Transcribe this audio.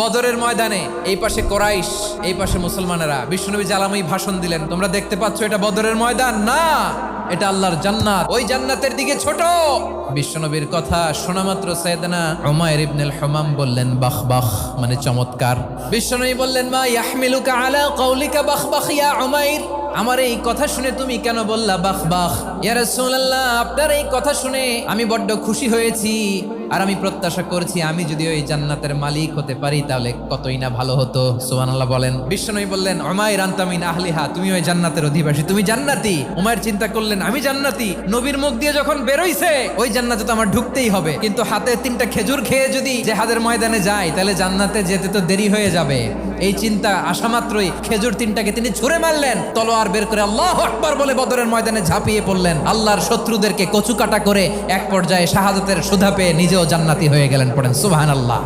বদরের ময়দানে এই পাশে কোরাইশ, এই পাশে মুসলমানেরা। বিশ্বনবী জালাময়ী ভাষণ দিলেন, তোমরা দেখতে পাচ্ছ এটা বদরের ময়দান না, এটা আল্লাহর জান্নাত, ওই জান্নাতের দিকে ছোট। বিশ্বনবীর কথা শোনা মাত্র সাইয়েদনা উমাইর ইবনুল হুমাম বললেন বাখ বাখ, মানে চমৎকার। বিশ্বনবী বললেন মা ইয়াহমিলুকা আলা কওলিকা বাখ বাখ ইয়া উমাইর, আমার এই কথা শুনে তুমি কেন বললা বাখ বাখ? ইয়া রাসূলুল্লাহ, আপনার এই কথা শুনে আমি বড্ড খুশি হয়েছি, আর আমি প্রত্যাশা করছি আমি যদি ওই জান্নাতের মালিক হতে পারি তাহলে কতই না ভালো হতো। সুবহানাল্লাহ বলেন। বিশ্বনবী বললেন উমাইর আনতা মিন আহলিহা, তুমি ওই জান্নাতের অধিবাসী, তুমি জান্নাতি। উমাইর চিন্তা করলেন আমি জান্নাতি, নবীর মুখ দিয়ে যখন বেরোইছে ওই জান্নাতে তো আমার ঢুকতেই হবে, কিন্তু হাতে 3টা খেজুর খেয়ে যদি জেহাদের ময়দানে যাই তাহলে জান্নাতে যেতে তো দেরি হয়ে যাবে। এই চিন্তা আসা মাত্রই খেজুর 3টাকে তিনি ছুঁড়ে মারলেন, তলোয়ার বের করে আল্লাহু আকবার বলে বদরের ময়দানে ঝাঁপিয়ে পড়লেন। আল্লাহর শত্রুদেরকে কচুকাটা করে এক পর্যায়ে শাহাদাতের সুধা পেয়ে নিজেও জান্নাতি হয়ে গেলেন। পড়েন সুবহানাল্লাহ।